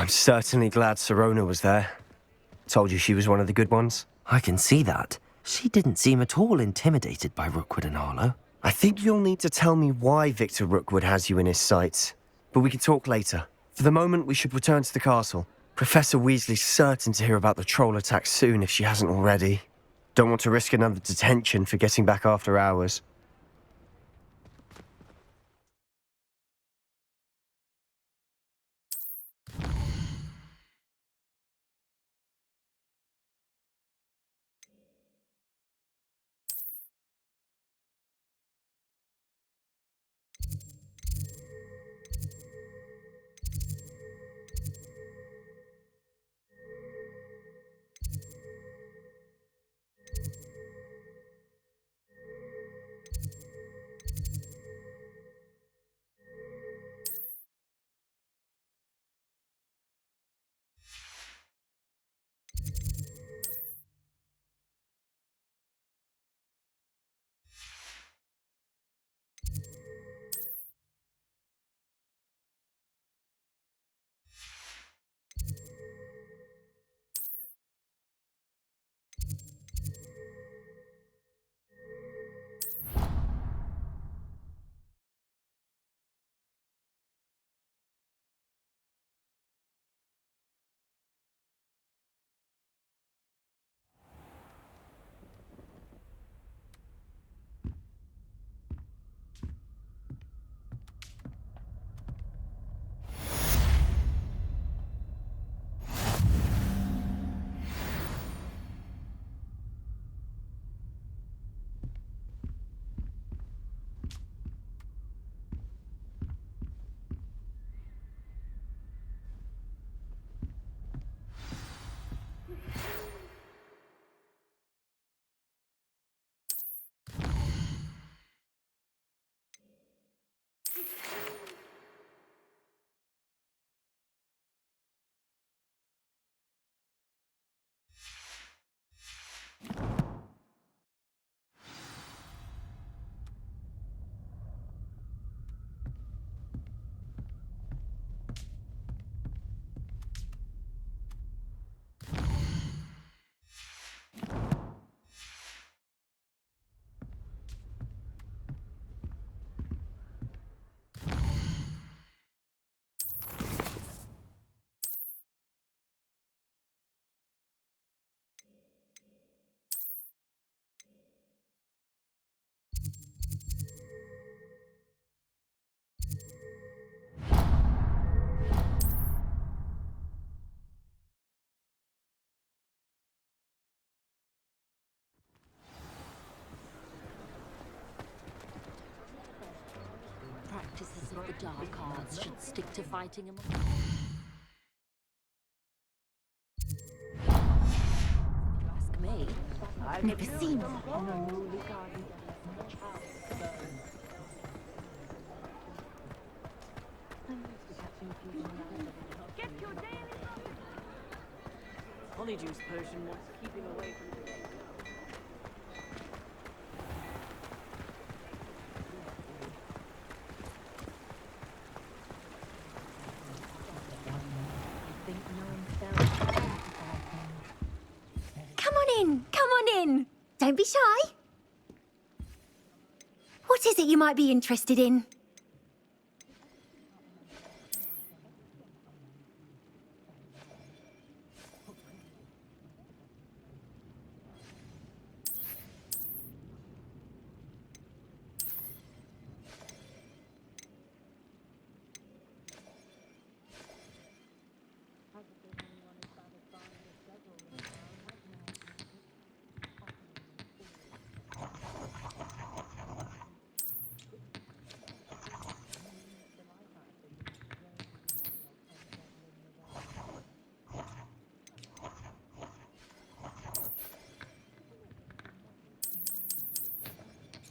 I'm certainly glad Sirona was there. Told you she was one of the good ones. I can see that. She didn't seem at all intimidated by Rookwood and Arlo. I think you'll need to tell me why Victor Rookwood has you in his sights. But we can talk later. For the moment, we should return to the castle. Professor Weasley's certain to hear about the troll attack soon if she hasn't already. Don't want to risk another detention for getting back after hours. Practices of the dark arts should stick to fighting among... If you ask me, I've never seen one. Honeyjuice potion wants keeping away from the... Come on in. Don't be shy. What is it you might be interested in?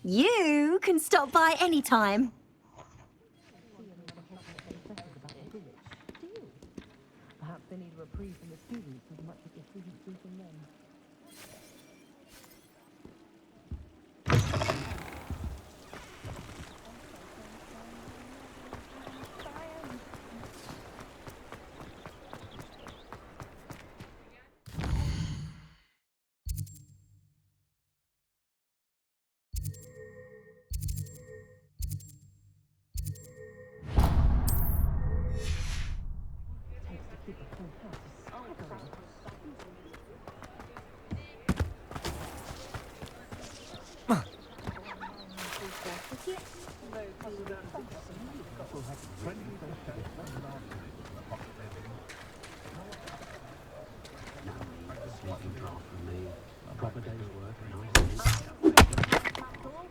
You can stop by any time. Perhaps they need a reprieve from the students as much as the students do from them. All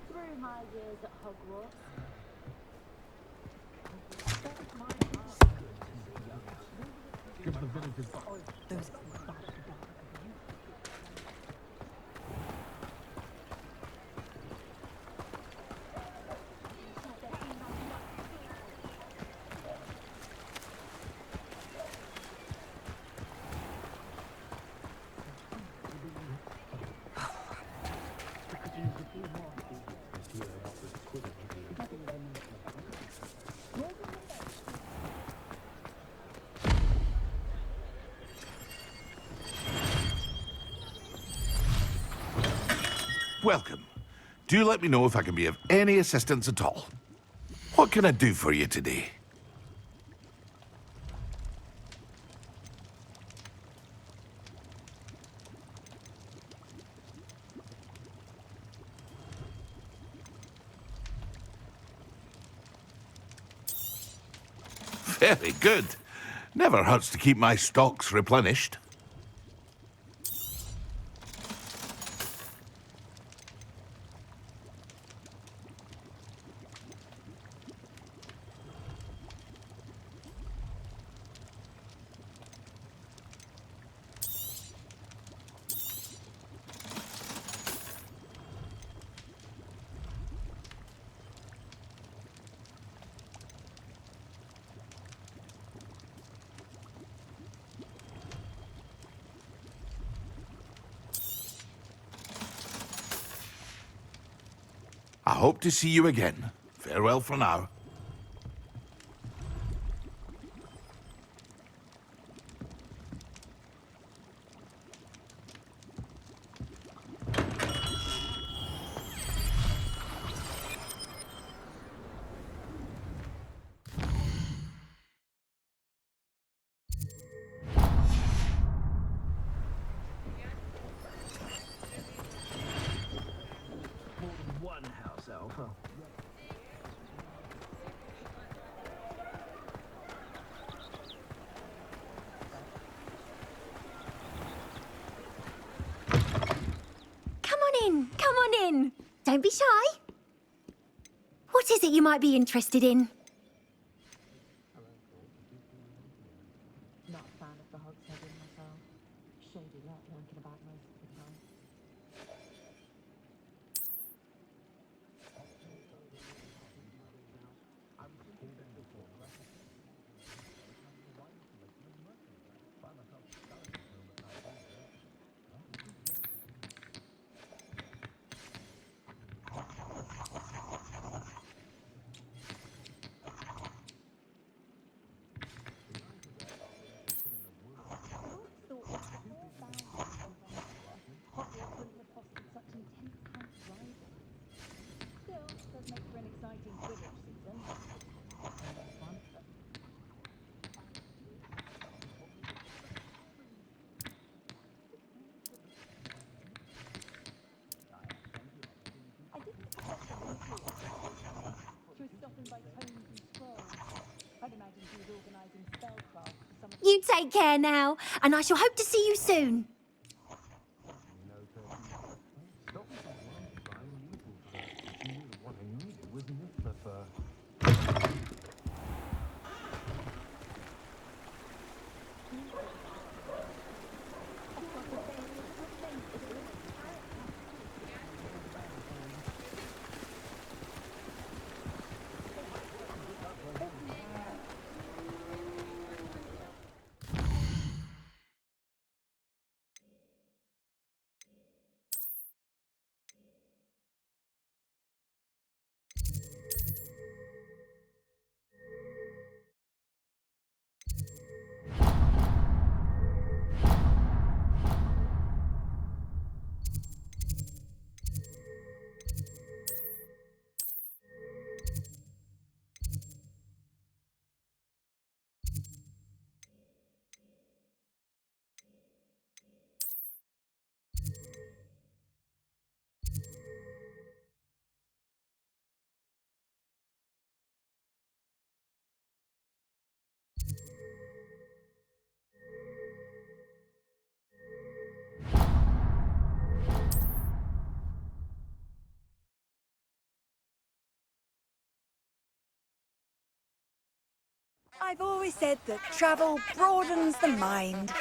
through my years at Hogwarts. Welcome. Do let me know if I can be of any assistance at all. What can I do for you today? Very good. Never hurts to keep my stocks replenished. I hope to see you again. Farewell for now. One house elf. Come on in, come on in. Don't be shy. What is it you might be interested in? Not a fan of the Hogshead in myself. Shady lot lurking about most of the time. Hogwarts wouldn't have fostered such intense camp rivalries. Still, does make for an exciting Quidditch season. I didn't expect the nucleus she was stopping by tomes and scrolls. I'd imagined she was organising spellcraft for some of You take care now, and I shall hope to see you soon. I've always said that travel broadens the mind.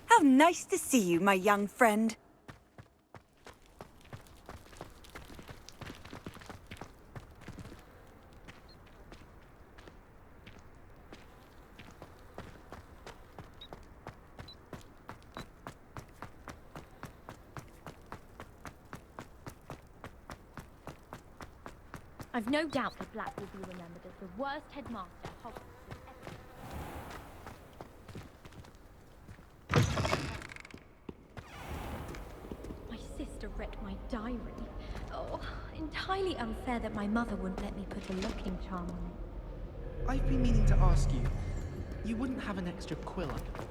How nice to see you, my young friend. I've no doubt that Black will be remembered as the worst headmaster Hogwarts has ever. My sister read my diary. Oh, entirely unfair that my mother wouldn't let me put a looking charm on it. I've been meaning to ask you. You wouldn't have an extra quill I could borrow?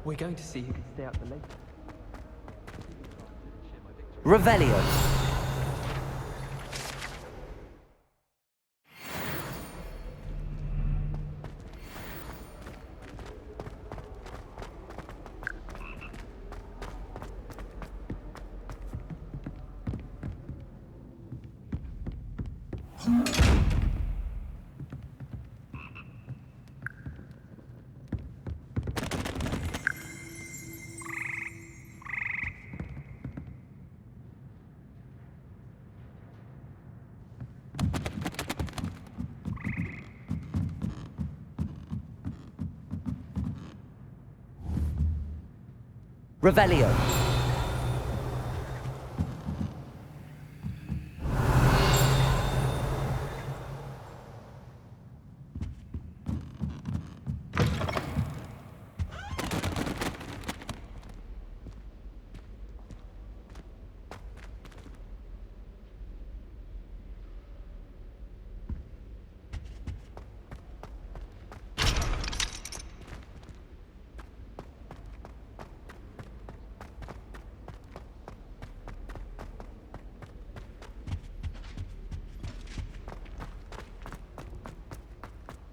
We're going to see who can stay out the late. Revelio. Revelio.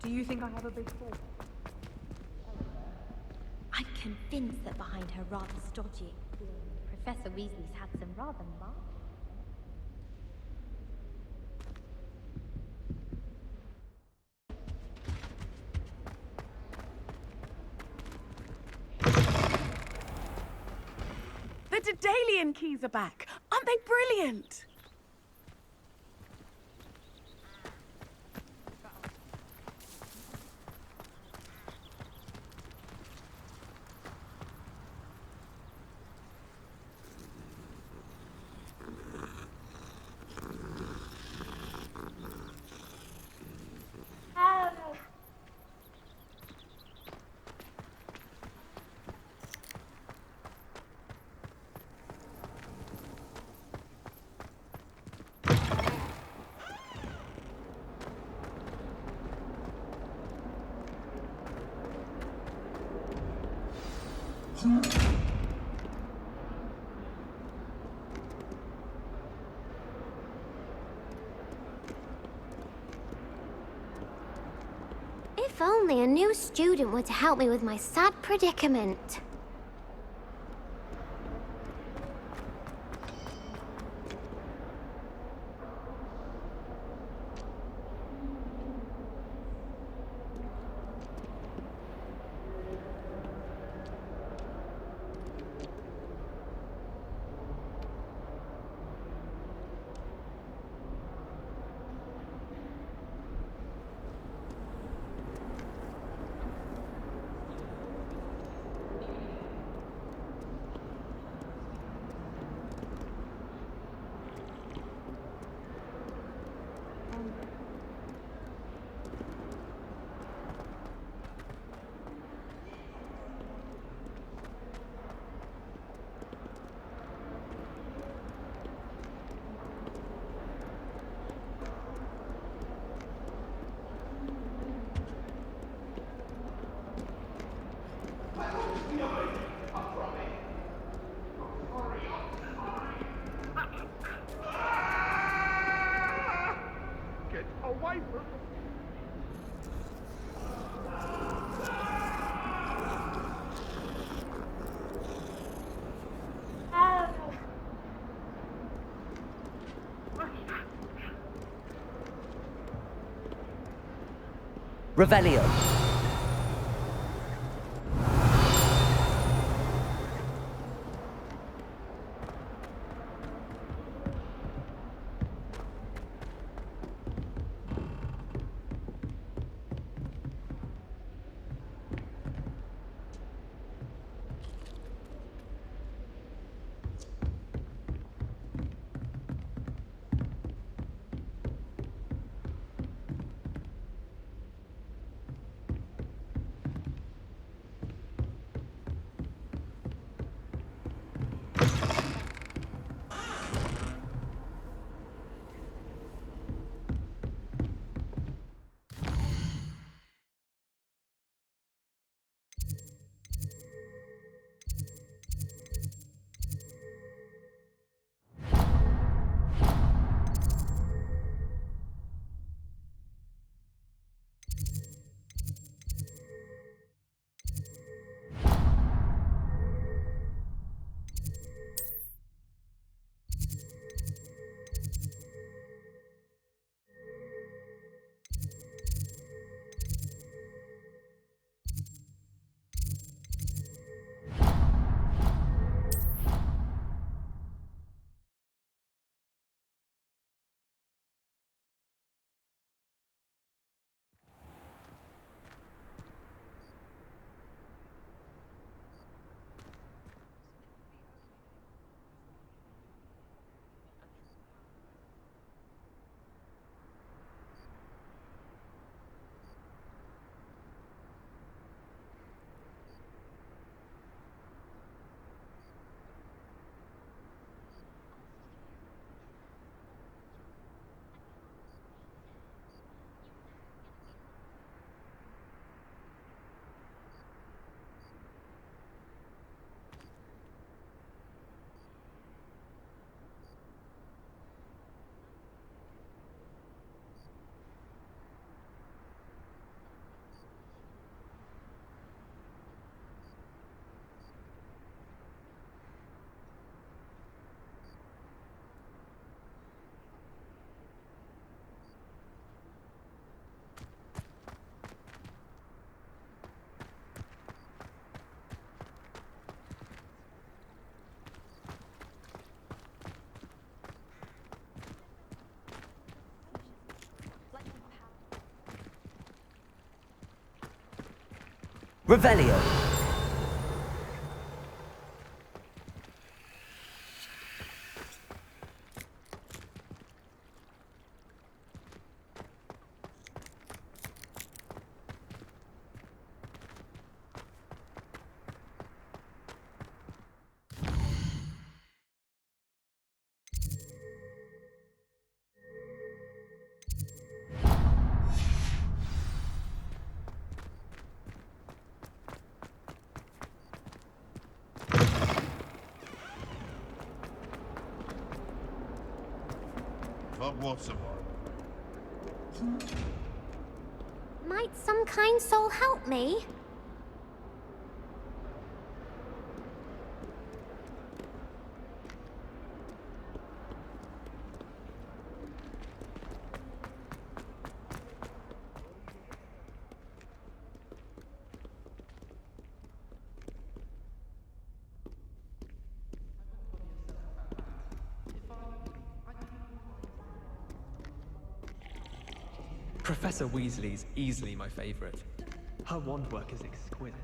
Do you think I have a big fall? I'm convinced that behind her rather stodgy exterior, Professor Weasley's had some rather marked. The Daedalian keys are back. Aren't they brilliant? If only a new student were to help me with my sad predicament. Get away from me! Revelio. Revelio. Hogwarts. Might some kind soul help me? Professor Weasley's easily my favorite. Her wand work is exquisite.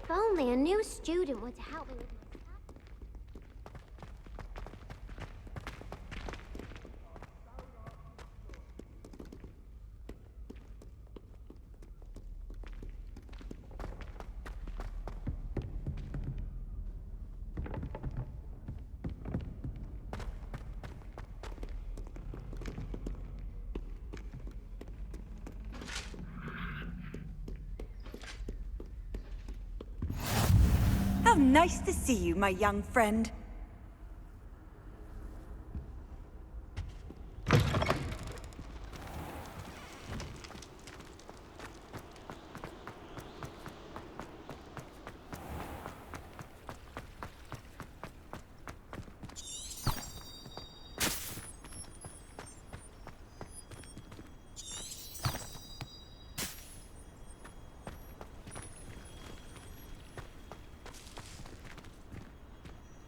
If only a new student were to help me with my How nice to see you, my young friend.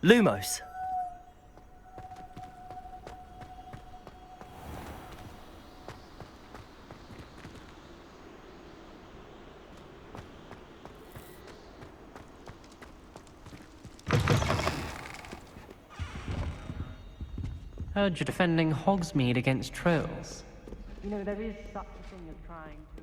Lumos. Heard you're defending Hogsmeade against trolls. You know, there is such a thing as trying to...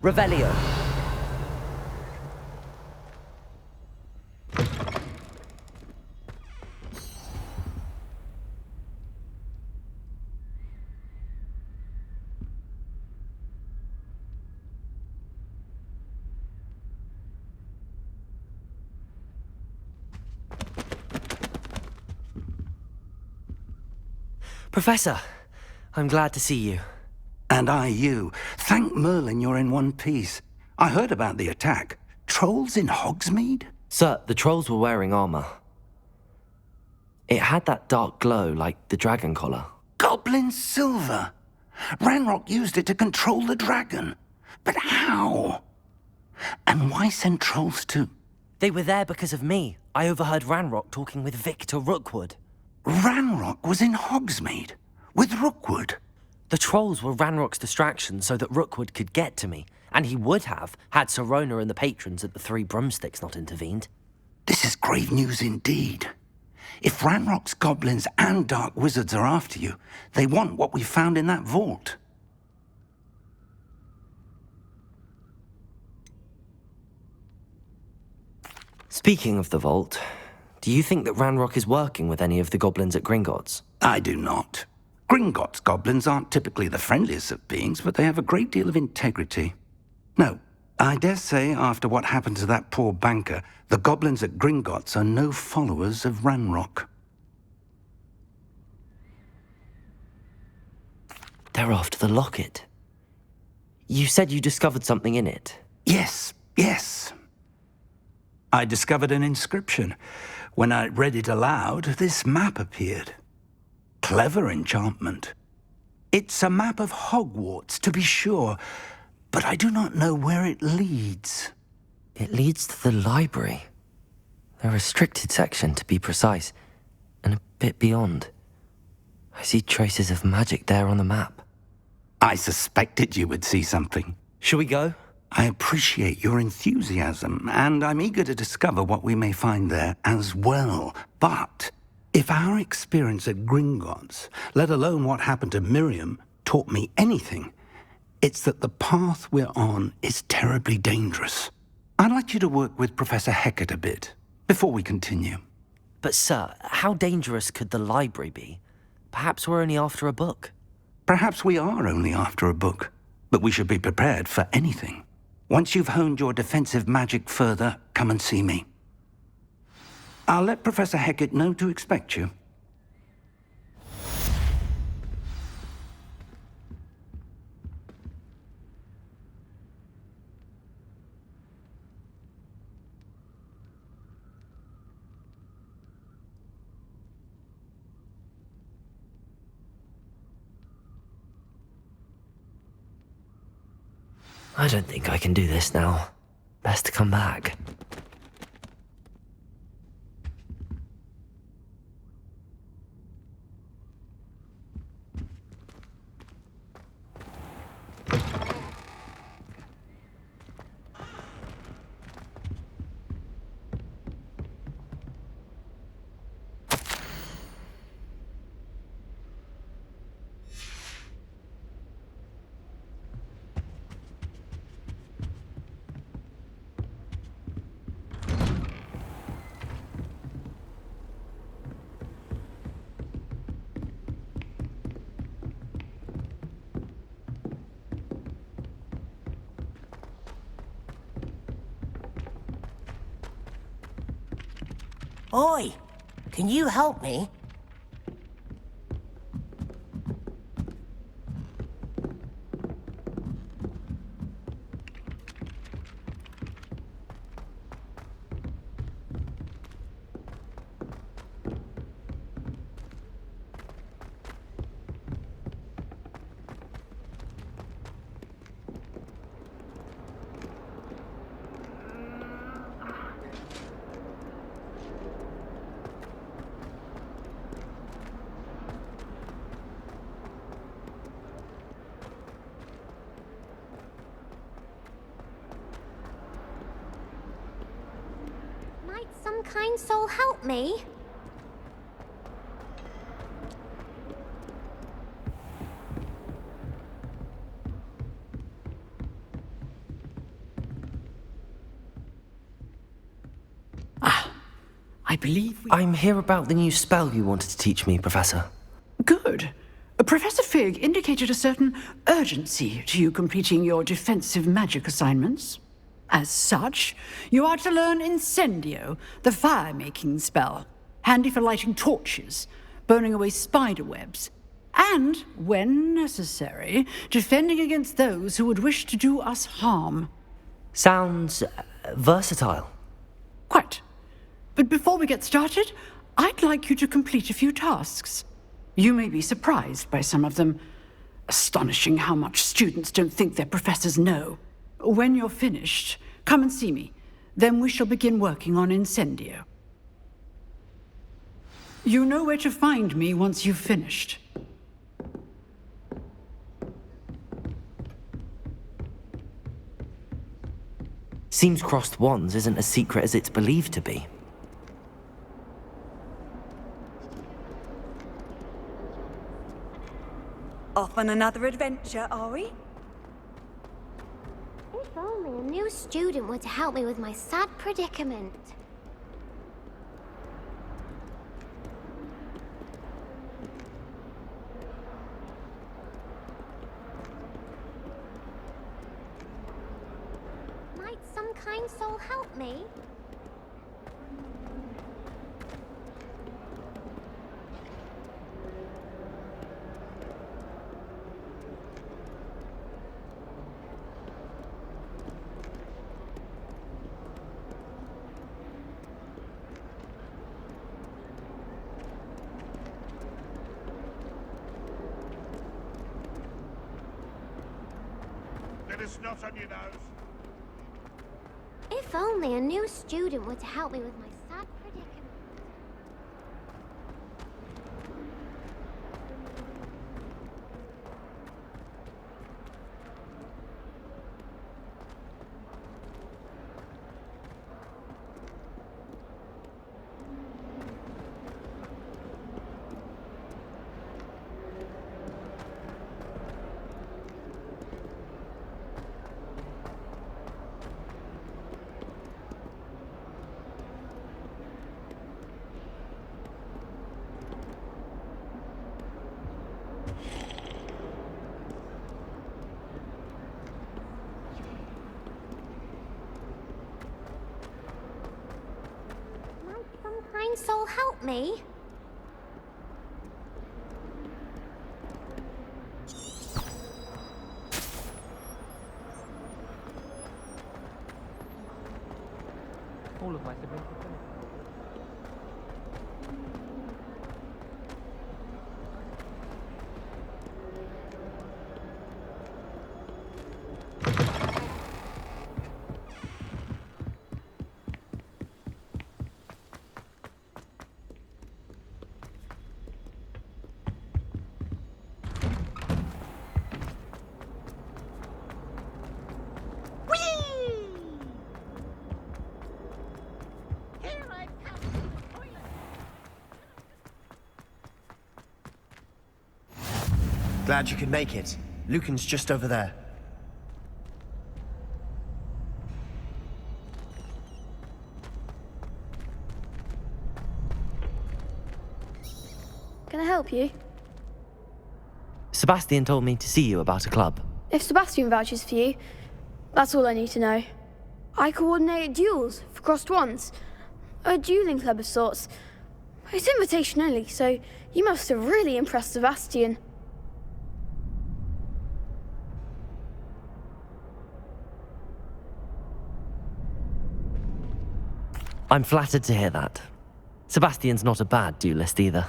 Revelio. Professor, I'm glad to see you. And I you. Thank Merlin you're in one piece. I heard about the attack. Trolls in Hogsmeade? Sir, the trolls were wearing armor. It had that dark glow like the dragon collar. Goblin silver! Ranrock used it to control the dragon. But how? And why send trolls to... They were there because of me. I overheard Ranrock talking with Victor Rookwood. Ranrock was in Hogsmeade? With Rookwood? The trolls were Ranrock's distraction so that Rookwood could get to me, And he would have, had Sirona and the patrons at the Three Broomsticks not intervened. This is grave news indeed. If Ranrock's goblins and dark wizards are after you, they want what we found in that vault. Speaking of the vault, do you think that Ranrock is working with any of the goblins at Gringotts? I do not. Gringotts goblins aren't typically the friendliest of beings, but they have a great deal of integrity. No, I dare say after what happened to that poor banker, the goblins at Gringotts are no followers of Ranrock. They're after the locket. You said you discovered something in it. Yes. I discovered an inscription. When I read it aloud, this map appeared. Clever enchantment. It's a map of Hogwarts, to be sure, but I do not know where it leads. It leads to the library. The restricted section, to be precise, and a bit beyond. I see traces of magic there on the map. I suspected you would see something. Shall we go? I appreciate your enthusiasm, and I'm eager to discover what we may find there as well. But if our experience at Gringotts, let alone what happened to Miriam, taught me anything, it's that the path we're on is terribly dangerous. I'd like you to work with Professor Hecat a bit before we continue. But sir, how dangerous could the library be? Perhaps we're only after a book. Perhaps we are only after a book, but we should be prepared for anything. Once you've honed your defensive magic further, come and see me. I'll let Professor Hecat know to expect you. I don't think I can do this now. Best to come back. Oi! Can you help me? Might some kind soul help me? I believe I'm here about the new spell you wanted to teach me, Professor. Good. Professor Fig indicated a certain urgency to you completing your defensive magic assignments. As such, you are to learn Incendio, the fire-making spell, handy for lighting torches, burning away spider webs, and, when necessary, defending against those who would wish to do us harm. Sounds versatile. Quite. But before we get started, I'd like you to complete a few tasks. You may be surprised by some of them. Astonishing how much students don't think their professors know. When you're finished, come and see me. Then we shall begin working on Incendio. You know where to find me once you've finished. Seems crossed wands isn't as secret as it's believed to be. Off on another adventure, are we? If only a new student were to help me with my sad predicament. Might some kind soul help me? There is snot on your nose. If only a new student were to help me with my sad predicament. Some kind soul help me? All of my siblings are finished. Glad you could make it. Lucan's just over there. Can I help you? Sebastian told me to see you about a club. If Sebastian vouches for you, that's all I need to know. I coordinate duels for crossed wands. A dueling club of sorts. It's invitation only, so you must have really impressed Sebastian. I'm flattered to hear that. Sebastian's not a bad duelist either.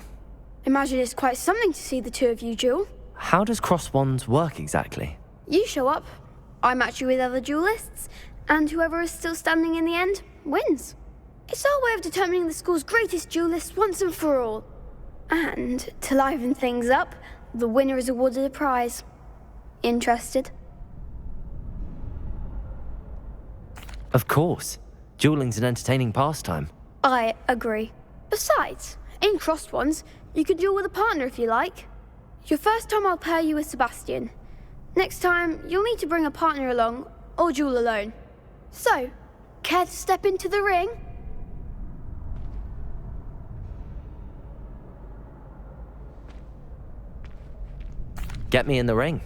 Imagine it's quite something to see the two of you duel. How does cross wands work exactly? You show up, I match you with other duelists, and whoever is still standing in the end wins. It's our way of determining the school's greatest duelist once and for all. And to liven things up, the winner is awarded a prize. Interested? Of course. Dueling's an entertaining pastime. I agree. Besides, in crossed wands, you could duel with a partner if you like. Your first time I'll pair you with Sebastian. Next time, you'll need to bring a partner along, or duel alone. So, care to step into the ring? Get me in the ring.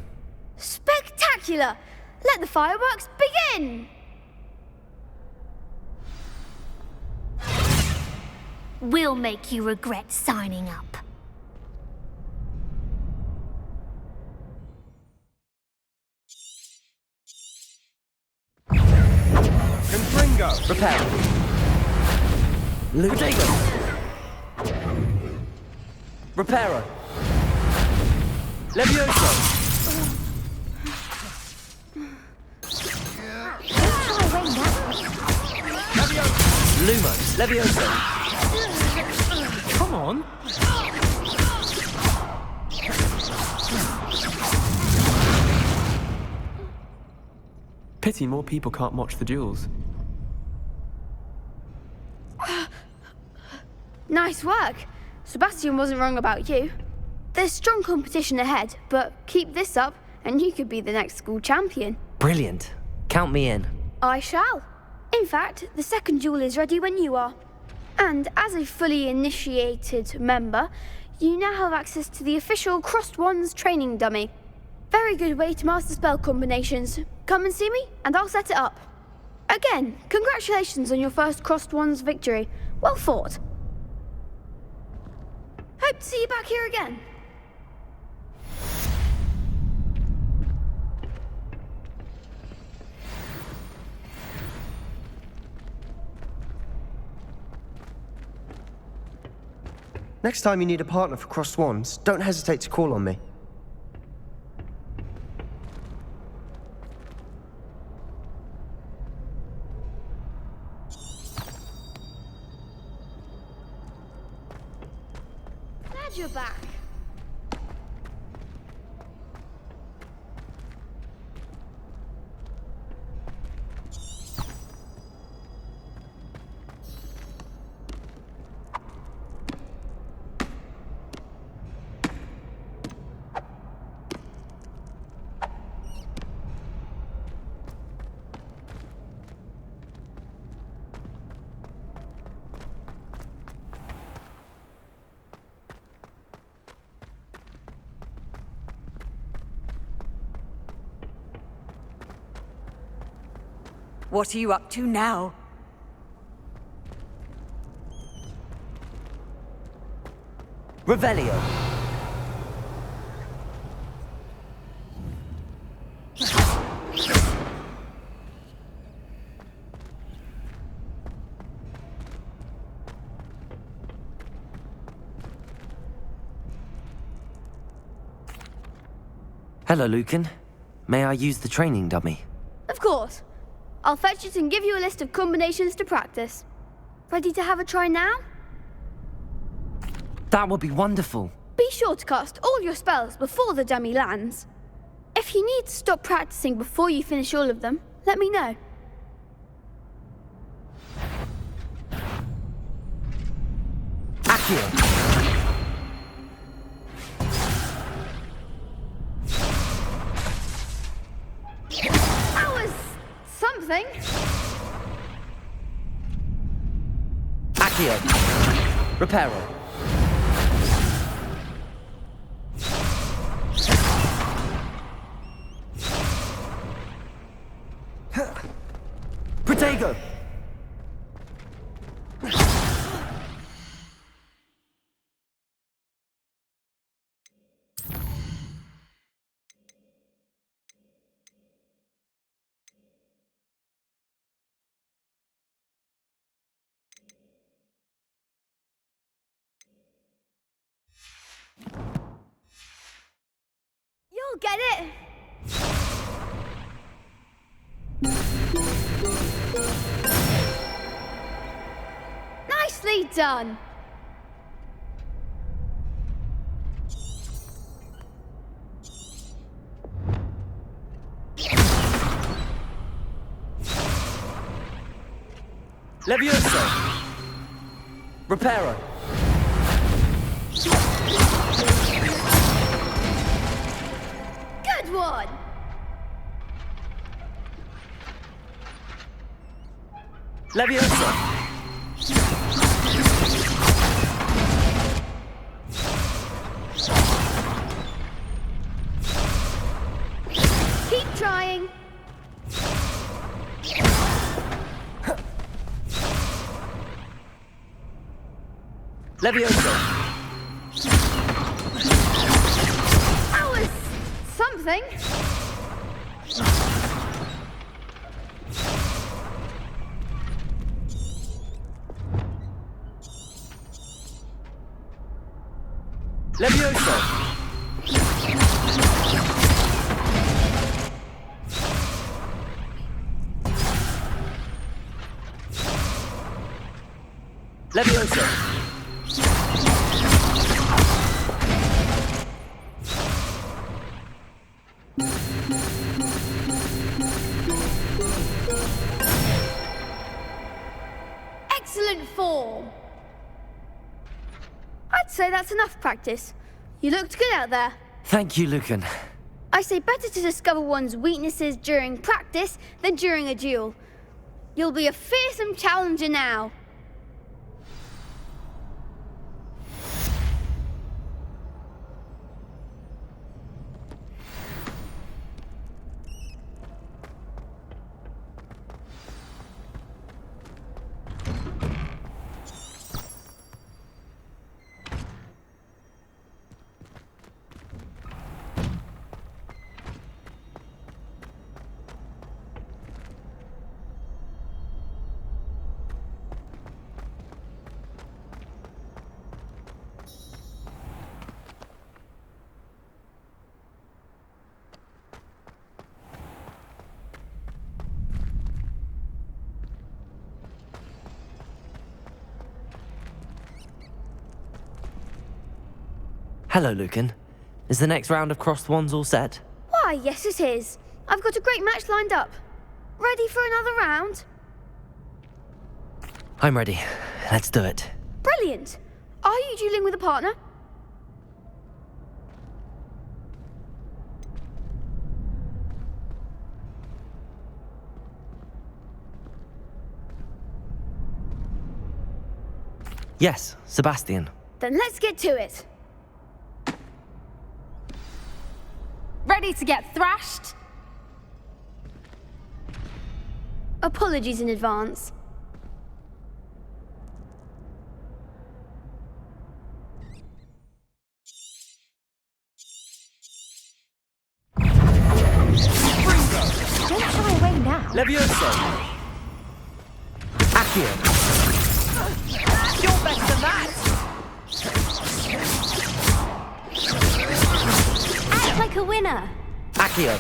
Spectacular! Let the fireworks begin! We'll make you regret signing up. Confringo! Repair. Ludigo. Reparo. Levioso. Lumos. Levioso. Come on. Pity more people can't watch the duels. Nice work. Sebastian wasn't wrong about you. There's strong competition ahead, but keep this up and you could be the next school champion. Brilliant. Count me in. I shall. In fact, the second duel is ready when you are. And as a fully initiated member, you now have access to the official Crossed Wands training dummy. Very good way to master spell combinations. Come and see me, and I'll set it up. Again, congratulations on your first Crossed Wands victory. Well fought. Hope to see you back here again. Next time you need a partner for Crossed Wands, don't hesitate to call on me. Glad you're back. What are you up to now? Revelio. Hello, Lucan. May I use the training dummy? Of course. I'll fetch it and give you a list of combinations to practice. Ready to have a try now? That would be wonderful. Be sure to cast all your spells before the dummy lands. If you need to stop practicing before you finish all of them, let me know. Accio. That was something. Accio. Reparo. Protego. You'll get it. Nicely done. Levioso. Reparo. Good one. Levioso. Keep trying. Levioso. That was something. Levioso. Levioso. Excellent form. say that's enough practice. You looked good out there. Thank you, Lucan. I say better to discover one's weaknesses during practice than during a duel. You'll be a fearsome challenger now. Hello, Lucan. Is the next round of crossed wands all set? Why, yes it is. I've got a great match lined up. Ready for another round? I'm ready. Let's do it. Brilliant. Are you dueling with a partner? Yes, Sebastian. Then let's get to it. Ready to get thrashed? Apologies in advance. Don't shy away now. Levioso! Accio! You're better than that! Act like a winner. Accio!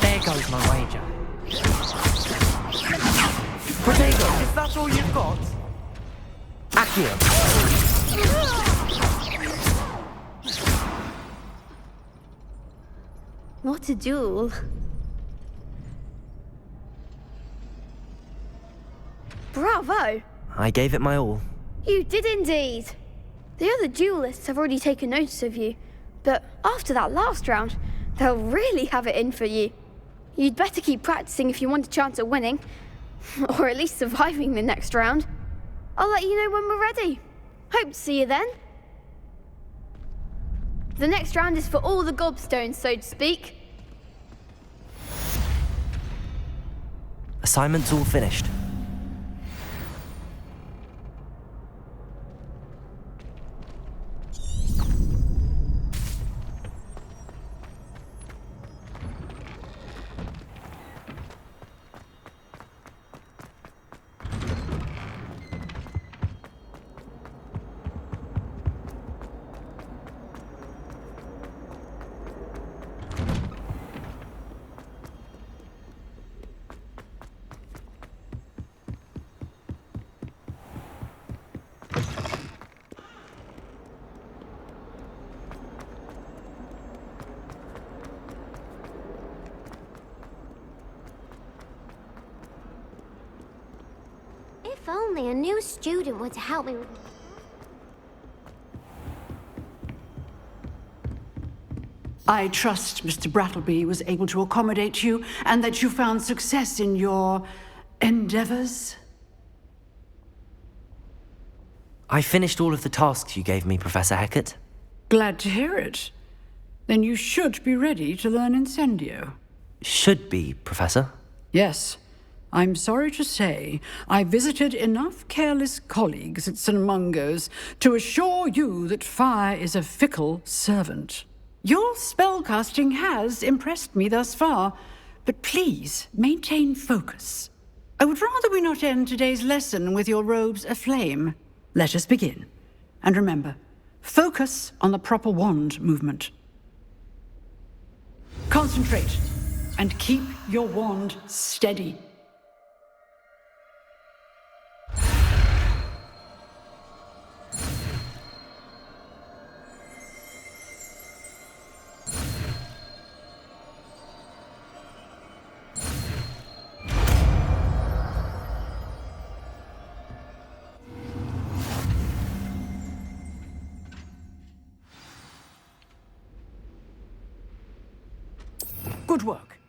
There goes my wager. Protego, is that all you've got? Accio! What a duel. Bravo! I gave it my all. You did indeed. The other duelists have already taken notice of you, but after that last round, they'll really have it in for you. You'd better keep practicing if you want a chance at winning, or at least surviving the next round. I'll let you know when we're ready. Hope to see you then. The next round is for all the gobstones, so to speak. Assignment's all finished. If only a new student were to help me with... I trust Mr. Brattleby was able to accommodate you and that you found success in your endeavors. I finished all of the tasks you gave me, Professor Hecat. Glad to hear it. Then you should be ready to learn Incendio. Should be, Professor. Yes. I'm sorry to say, I visited enough careless colleagues at St. Mungo's to assure you that fire is a fickle servant. Your spellcasting has impressed me thus far, but please maintain focus. I would rather we not end today's lesson with your robes aflame. Let us begin. And remember, focus on the proper wand movement. Concentrate, and keep your wand steady. Good work.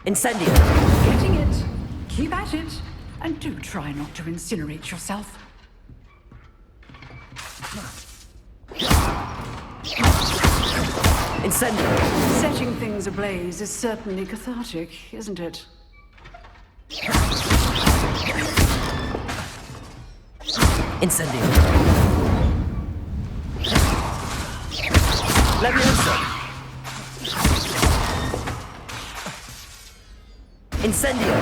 Incendio! Getting it. Keep at it. And do try not to incinerate yourself. Incendio! Setting things ablaze is certainly cathartic, isn't it? Incendio! Leviosa! Incendio!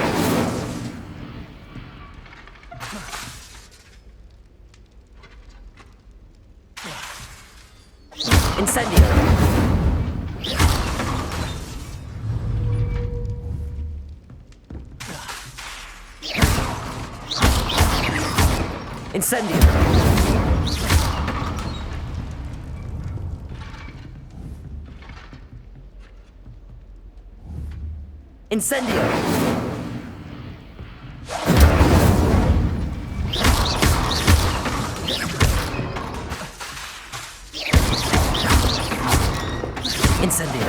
Incendio! Incendio! Incendio! Incendio!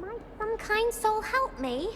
Might some kind soul help me?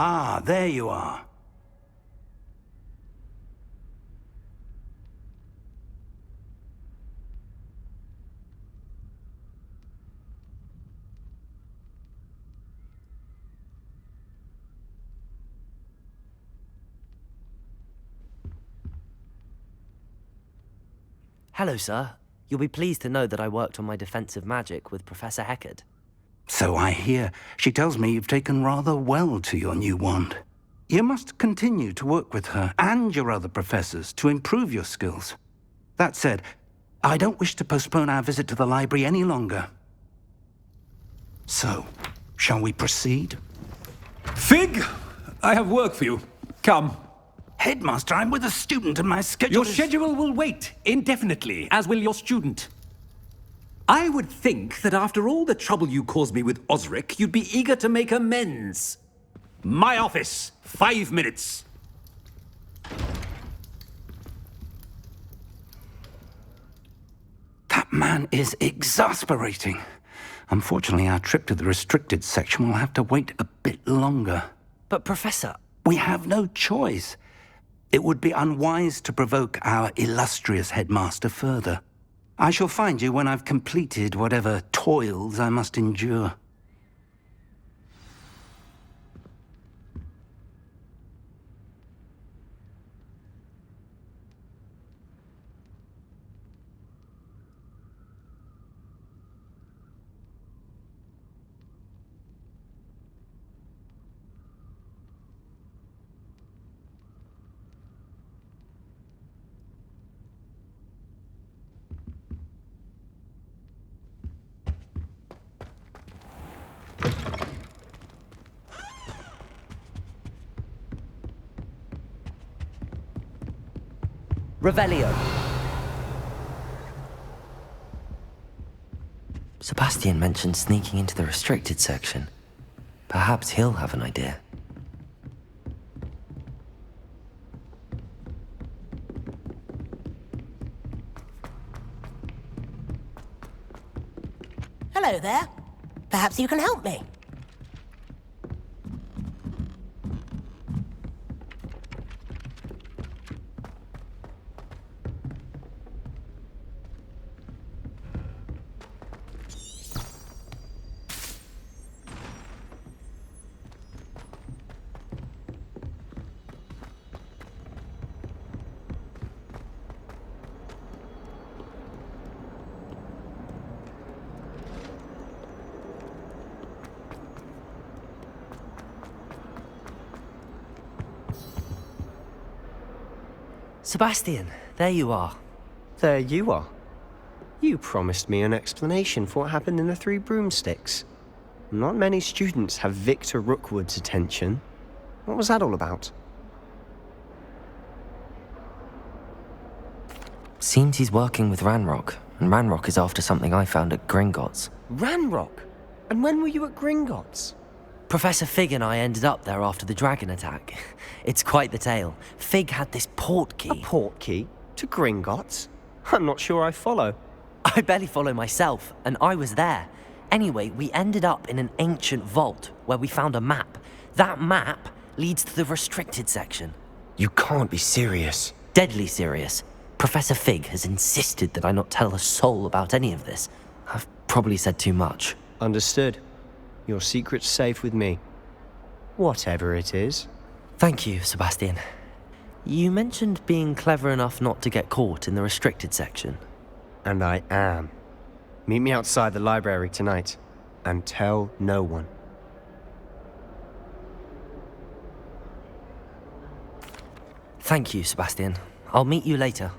Ah, there you are. Hello, sir. You'll be pleased to know that I worked on my defensive magic with Professor Heckard. So I hear. She tells me you've taken rather well to your new wand. You must continue to work with her and your other professors to improve your skills. That said, I don't wish to postpone our visit to the library any longer. So, shall we proceed? Fig! I have work for you. Come. Headmaster, I'm with a student and my schedule Your schedule will wait indefinitely, as will your student. I would think that after all the trouble you caused me with Osric, you'd be eager to make amends. My office, 5 minutes. That man is exasperating. Unfortunately, our trip to the restricted section will have to wait a bit longer. But Professor... We have no choice. It would be unwise to provoke our illustrious headmaster further. I shall find you when I've completed whatever toils I must endure. Revelio. Sebastian mentioned sneaking into the restricted section. Perhaps he'll have an idea. Hello there. Perhaps you can help me. Sebastian, there you are. There you are. You promised me an explanation for what happened in the Three Broomsticks. Not many students have Victor Rookwood's attention. What was that all about? Seems he's working with Ranrock, and Ranrock is after something I found at Gringotts. Ranrock? And when were you at Gringotts? Professor Fig and I ended up there after the dragon attack. It's quite the tale. Fig had this portkey. A portkey? To Gringotts? I'm not sure I follow. I barely follow myself, and I was there. Anyway, we ended up in an ancient vault where we found a map. That map leads to the restricted section. You can't be serious. Deadly serious. Professor Fig has insisted that I not tell a soul about any of this. I've probably said too much. Understood. Your secret's safe with me. Whatever it is. Thank you, Sebastian. You mentioned being clever enough not to get caught in the restricted section. And I am. Meet me outside the library tonight. And tell no one. Thank you, Sebastian. I'll meet you later.